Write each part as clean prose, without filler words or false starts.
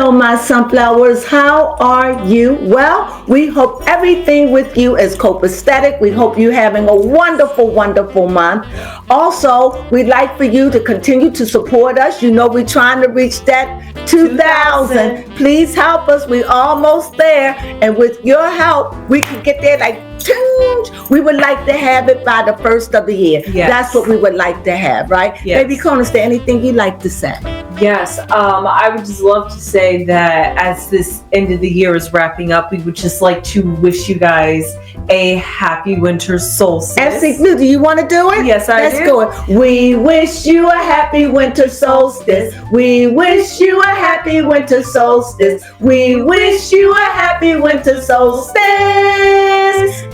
Hello, my sunflowers. How are you? Well, we hope everything with you is copacetic. We hope you're having a wonderful, wonderful month. Also, we'd like for you to continue to support us. You know, we're trying to reach that 2,000. Please help us. We're almost there. And with your help, we can get there like we would like to have it by the first of the year. Yes. That's what we would like to have, right? Yes. Baby Crone, is there anything you'd like to say? Yes, I would just love to say that as this end of the year is wrapping up, we would just like to wish you guys a happy winter solstice. Do you want to do it? Yes, I do. Let's go. We wish you a happy winter solstice. We wish you a happy winter solstice. We wish you a happy winter solstice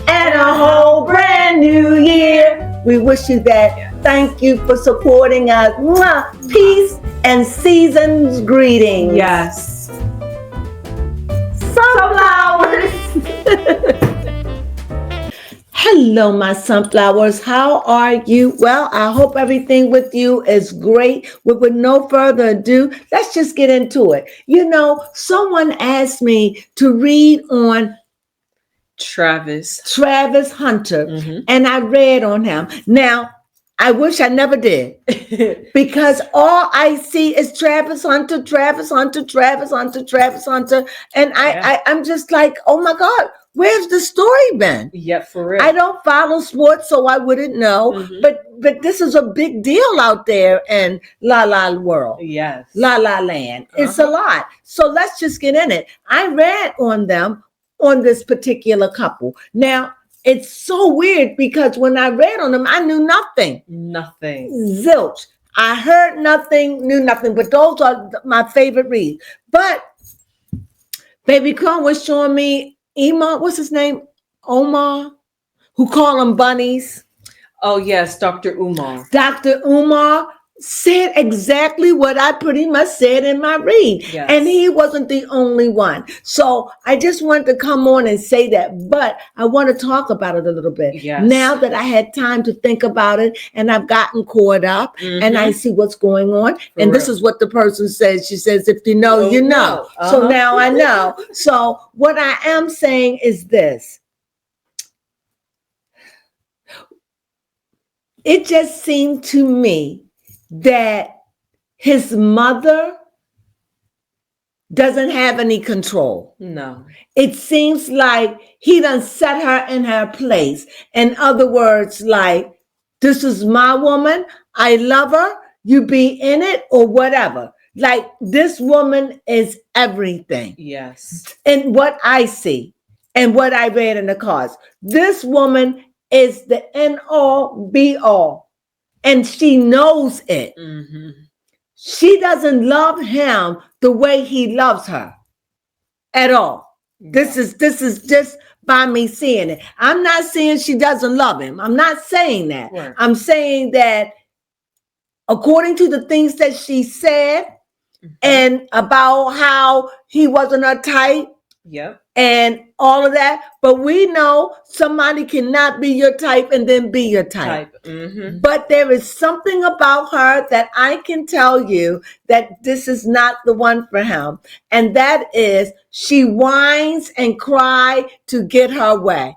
and a whole brand new year. We wish you that. Thank you for supporting us. Mwah. Peace and season's greetings. Yes. Sunflowers. Hello, my sunflowers. How are you? Well, I hope everything with you is great. With no further ado, let's just get into it. You know, someone asked me to read on Travis Hunter, and I read on him. Now, I wish I never did, because all I see is Travis Hunter, and I'm just like, oh my God, where's the story been? Yeah, for real. I don't follow sports, so I wouldn't know, but this is a big deal out there in La La world. Yes. La La Land. It's a lot. So let's just get in it. I read on them, on this particular couple. Now, it's so weird because when I read on them, I knew nothing. Nothing. Zilch. I heard nothing, knew nothing, but those are my favorite reads. But Baby Crone was showing me what's his name? Omar, who call them bunnies. Oh, yes, Dr. Umar. Dr. Umar said exactly what I pretty much said in my read. Yes. And he wasn't the only one. So I just wanted to come on and say that, but I want to talk about it a little bit. Yes. Now that I had time to think about it and I've gotten caught up and I see what's going on. And this is what the person says. She says, if you know, you know. So now I know. So what I am saying is this. It just seemed to me that his mother doesn't have any control. No. It seems like he done set her in her place. In other words, like, this is my woman. I love her. You be in it or whatever. Like, this woman is everything. Yes. And what I see and what I read in the cards, this woman is the end all be all. And she knows it. She doesn't love him the way he loves her at all. This is just by me seeing it. I'm not saying she doesn't love him. I'm not saying that. Right. I'm saying that according to the things that she said and about how he wasn't her type. Yep. And all of that. But we know somebody cannot be your type and then be your type. But there is something about her that I can tell you that this is not the one for him. And that is she whines and cries to get her way.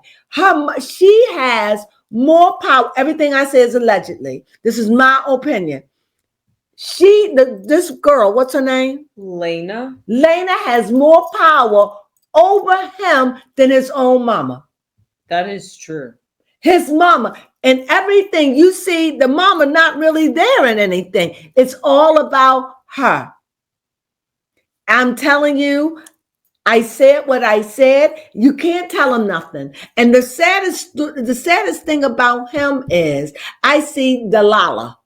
She has more power. Everything I say is allegedly. This is my opinion. This girl, what's her name? Lena has more power over him than his own mama. That is true. His mama and everything. You see, the mama not really there in anything. It's all about her. I'm telling you, I said what I said. You can't tell him nothing. And the saddest thing about him is I see Delilah.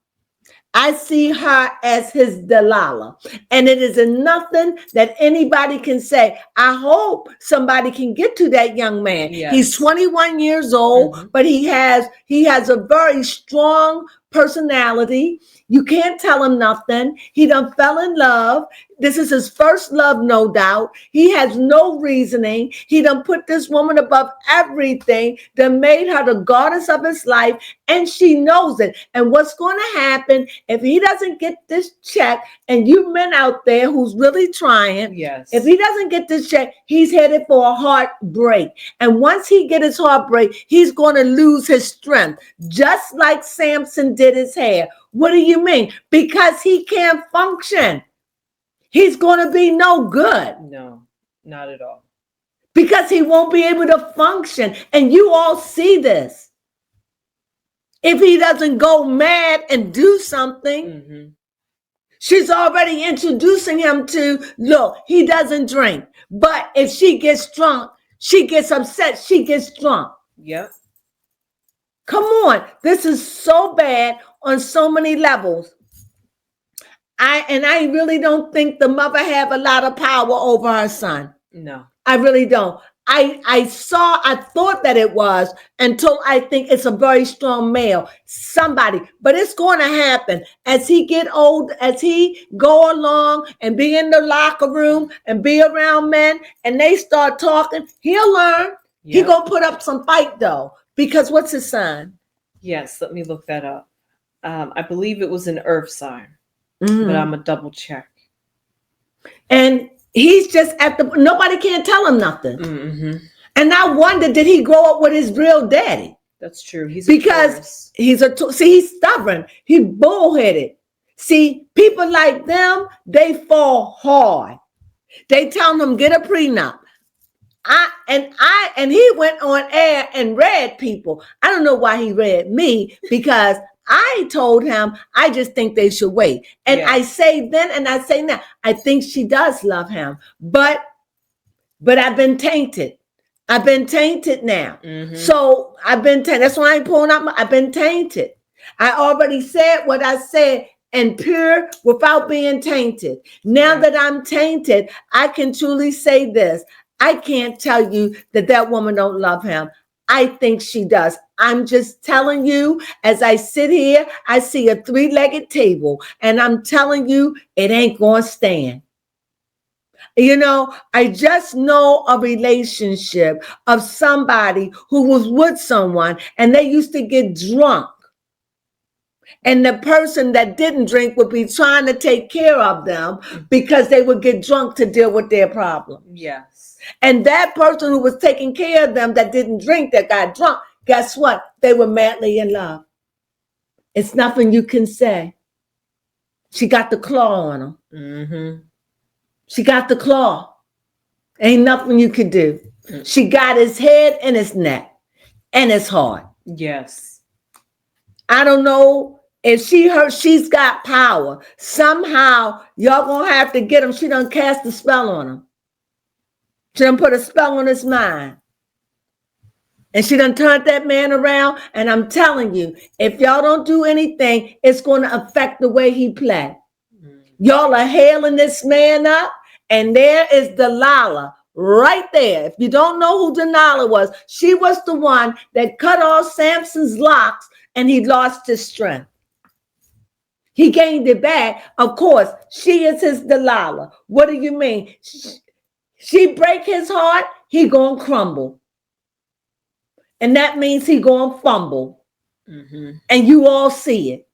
I see her as his Delilah. And it is nothing that anybody can say. I hope somebody can get to that young man. Yes. He's 21 years old, but he has a very strong personality. You can't tell him nothing. He done fell in love. This is his first love, no doubt. He has no reasoning. He done put this woman above everything, done made her the goddess of his life, and she knows it. And what's going to happen if he doesn't get this check, and you men out there who's really trying, yes, if he doesn't get this check, he's headed for a heartbreak. And once he get his heartbreak, he's going to lose his strength, just like Samson did his hair. What do you mean? Because he can't function. He's going to be no good. No, not at all. Because he won't be able to function. And you all see this. If he doesn't go mad and do something, she's already introducing him to, look, he doesn't drink. But if she gets drunk, she gets upset, she gets drunk. Yep. Come on. This is so bad on so many levels. I really don't think the mother have a lot of power over her son. No. I really don't. I thought that it was until I think it's a very strong male, somebody, but it's going to happen as he get old, as he go along and be in the locker room and be around men and they start talking, he'll learn. Yep. He going to put up some fight though, because what's his sign? Yes. Let me look that up. I believe it was an earth sign, but I'm going to double check. And he's just nobody can tell him nothing. And I wonder, did he grow up with his real daddy? That's true. He's he's stubborn. He's bullheaded. See, people like them, they fall hard. They tell him get a prenup. And he went on air and read people. I don't know why he read me, because I told him, I just think they should wait. And I say then and I say now, I think she does love him. But I've been tainted. I've been tainted now. So I've been tainted. That's why I ain't pulling out. I've been tainted. I already said what I said, and pure without being tainted. Now that I'm tainted, I can truly say this. I can't tell you that woman don't love him. I think she does. I'm just telling you, as I sit here, I see a 3-legged table, and I'm telling you, it ain't going to stand. You know, I just know a relationship of somebody who was with someone, and they used to get drunk. And the person that didn't drink would be trying to take care of them because they would get drunk to deal with their problems. Yes. And that person who was taking care of them that didn't drink, that got drunk, guess what? They were madly in love. It's nothing you can say. She got the claw on him. She got the claw. Ain't nothing you could do. She got his head and his neck and his heart. Yes. I don't know if she's got power. Somehow y'all gonna have to get him. She done cast a spell on him. She done put a spell on his mind. And she done turned that man around. And I'm telling you, if y'all don't do anything, it's going to affect the way he play. Y'all are hailing this man up. And there is Delilah right there. If you don't know who Delilah was, she was the one that cut off Samson's locks and he lost his strength. He gained it back. Of course, she is his Delilah. What do you mean? She break his heart, he gonna crumble. And that means he gonna fumble. And you all see it.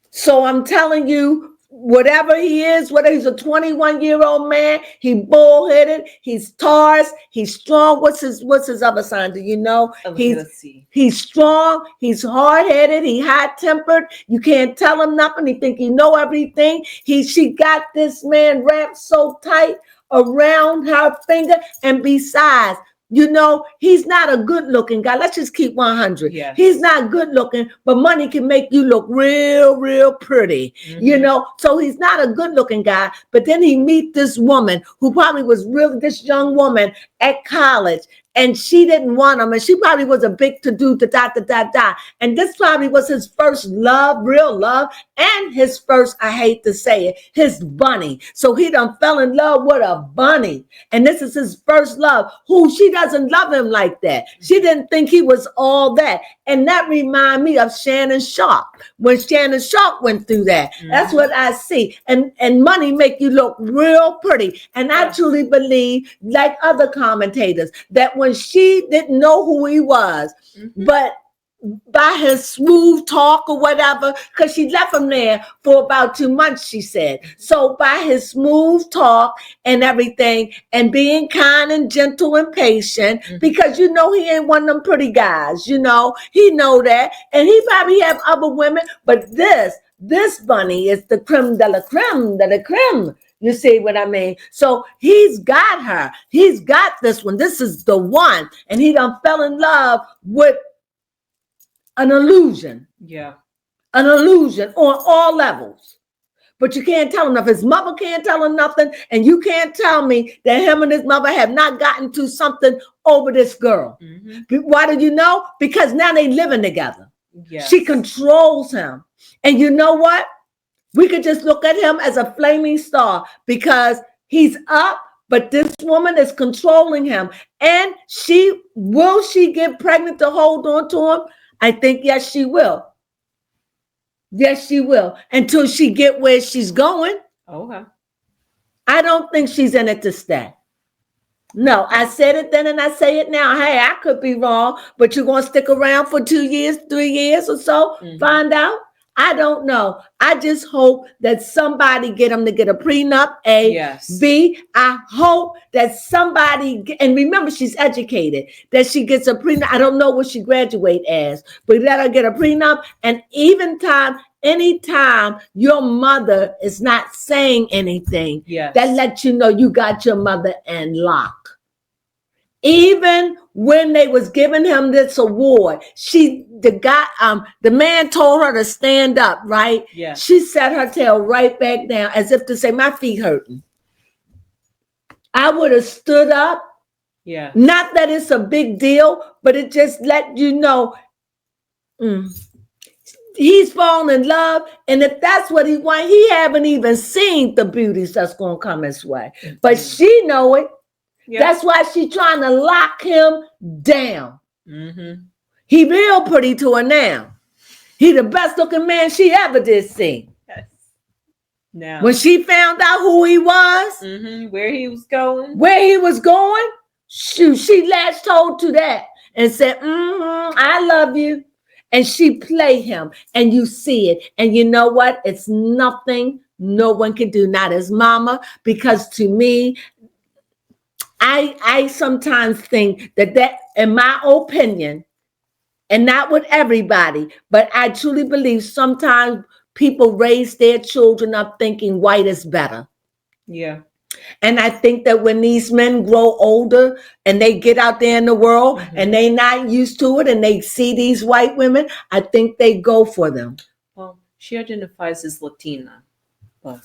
So I'm telling you, whatever he is, whether he's a 21-year-old man, he bullheaded, he's Taurus, he's strong. What's his other sign? Do you know? He's strong, he's hard-headed, he's hot-tempered. You can't tell him nothing. He think he know everything. She got this man wrapped so tight around her finger. And besides, you know, he's not a good-looking guy. Let's just keep 100. Yes. He's not good-looking, but money can make you look real, real pretty. You know, so he's not a good-looking guy. But then he meet this woman who probably was really this young woman at college, and she didn't want him, and she probably was a big to-do, and this probably was his first love, real love, and his first, I hate to say it, his bunny. So he done fell in love with a bunny, and this is his first love, who she doesn't love him like that. She didn't think he was all that, and that remind me of Shannon Sharp, when Shannon Sharp went through that. That's what I see, and money make you look real pretty, and I truly believe, like other commentators, that when she didn't know who he was, but by his smooth talk or whatever, because she left him there for about 2 months, she said. So by his smooth talk and everything, and being kind and gentle and patient, because he ain't one of them pretty guys, he know that, and he probably have other women, but this bunny is the creme de la creme de la creme. You see what I mean? So he's got her. He's got this one. This is the one. And he done fell in love with an illusion. Yeah. An illusion on all levels. But you can't tell him nothing. His mother can't tell him nothing. And you can't tell me that him and his mother have not gotten to something over this girl. Why do you know? Because now they living together. Yes. She controls him. And you know what? We could just look at him as a flaming star because he's up, but this woman is controlling him. And will she get pregnant to hold on to him? I think yes, she will. Yes, she will. Until she get where she's going. Okay. I don't think she's in it to stay. No, I said it then and I say it now. Hey, I could be wrong, but you're going to stick around for 2 years, 3 years or so, find out? I don't know. I just hope that somebody get them to get a prenup, A. Yes. B, I hope that somebody, and remember she's educated, that she gets a prenup. I don't know what she graduate as, but let her get a prenup. And anytime your mother is not saying anything, that lets you know you got your mother in lock. Even when they was giving him this award, the man told her to stand up, right? Yeah. She set her tail right back down as if to say, my feet hurting. I would have stood up. Yeah. Not that it's a big deal, but it just let you know he's fallen in love. And if that's what he wants, he haven't even seen the beauties that's going to come his way. But she know it. Yep. That's why she's trying to lock him down. He real pretty to her now. He the best looking man she ever did see. Yes. Now, when she found out who he was, where he was going, shoot, she latched hold to that and said, I love you. And she played him, and you see it. And you know what? It's nothing no one can do, not his mama, because to me, I sometimes think that, in my opinion, and not with everybody, but I truly believe sometimes people raise their children up thinking white is better. Yeah. And I think that when these men grow older and they get out there in the world and they not used to it and they see these white women, I think they go for them. Well, she identifies as Latina. But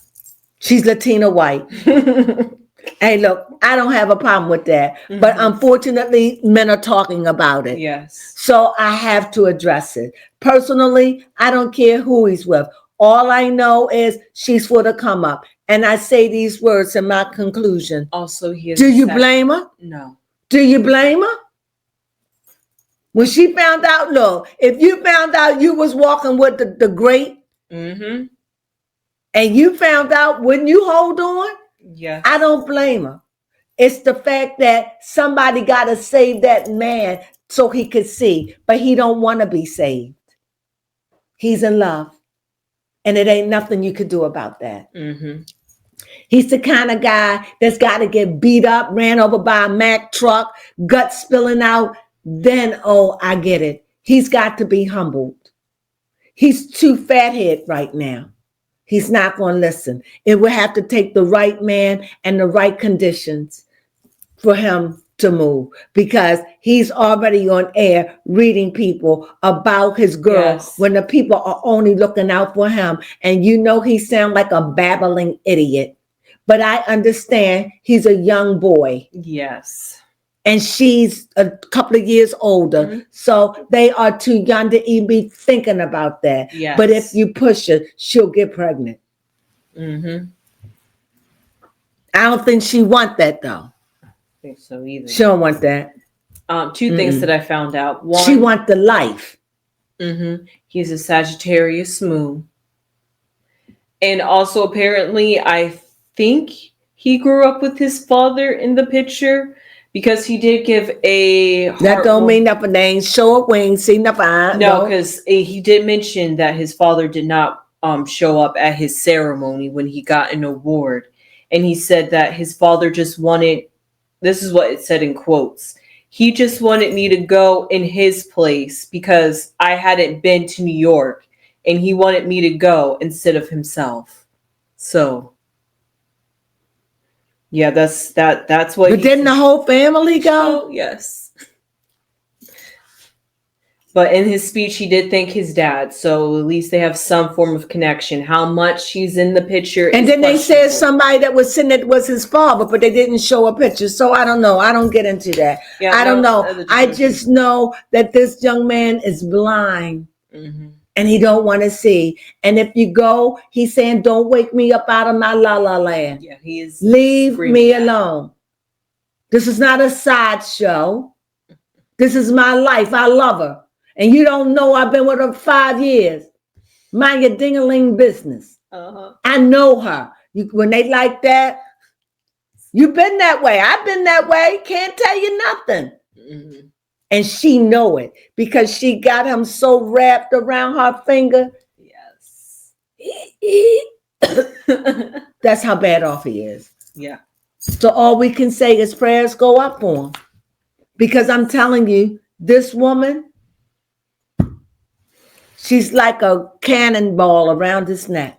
she's Latina white. Hey, look, I don't have a problem with that. But unfortunately, men are talking about it. Yes. So I have to address it. Personally, I don't care who he's with. All I know is she's for the come up. And I say these words in my conclusion. Also, do you blame her? No. Do you blame her? When she found out, look, if you found out you was walking with the great, and you found out, wouldn't you hold on? Yeah. I don't blame her. It's the fact that somebody got to save that man so he could see, but he don't want to be saved. He's in love. And it ain't nothing you could do about that. He's the kind of guy that's got to get beat up, ran over by a Mack truck, guts spilling out. Then, I get it. He's got to be humbled. He's too fathead right now. He's not going to listen. It will have to take the right man and the right conditions for him to move, because he's already on air reading people about his girl when the people are only looking out for him. And he sounds like a babbling idiot. But I understand he's a young boy. Yes. and she's a couple of years older. Mhm. So they are too young to even be thinking about that. Yes. But if you push her, she'll get pregnant. Mm-hmm. I don't think she want that though. I think so either. She don't want that. Two things that I found out. One, she want the life. Mm-hmm. He's a Sagittarius moon. And also, apparently, I think he grew up with his father in the picture because he did give a... That don't mean nothing. They ain't show up. We ain't see nothing. No, because he did mention that his father did not show up at his ceremony when he got an award. And he said that his father just wanted... This is what it said in quotes. He just wanted me to go in his place because I hadn't been to New York. And he wanted me to go instead of himself. So, yeah, that's what. But didn't the whole family go? Oh, yes. But in his speech, he did thank his dad. So at least they have some form of connection. How much he's in the picture. And then they said somebody that was sitting there was his father, but they didn't show a picture. So I don't know. I don't get into that. Yeah, I don't know. I just know that this young man is blind. Mm-hmm. And he don't want to see. And if you go, he's saying, don't wake me up out of my la-la land. Yeah, he is. Leave me alone. This is not a sideshow. This is my life. I love her. And you don't know I've been with her 5 years. Mind your ding-a-ling business. Uh-huh. I know her. When they like that, you've been that way. I've been that way. Can't tell you nothing. Mm-hmm. And she know it because she got him so wrapped around her finger. Yes. That's how bad off he is. Yeah. So all we can say is prayers go up for him. Because I'm telling you, this woman, she's like a cannonball around his neck.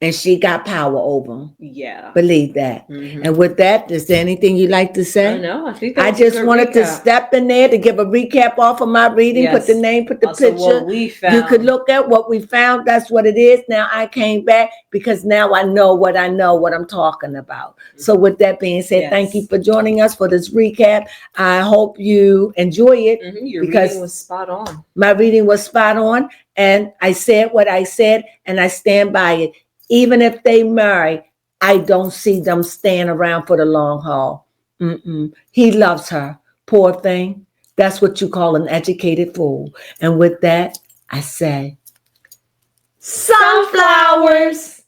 And she got power over him. Yeah. Believe that. Mm-hmm. And with that, is there anything you'd like to say? No, I think I just wanted to step in there to give a recap off of my reading, put the name, put the picture. What we found. You could look at what we found. That's what it is. Now I came back because now I know, what I'm talking about. Mm-hmm. So with that being said, thank you for joining us for this recap. I hope you enjoy it. Mm-hmm. Your reading was spot on. My reading was spot on. And I said what I said, and I stand by it. Even if they marry, I don't see them staying around for the long haul. He loves her. Poor thing. That's what you call an educated fool. And with that, I say, sunflowers.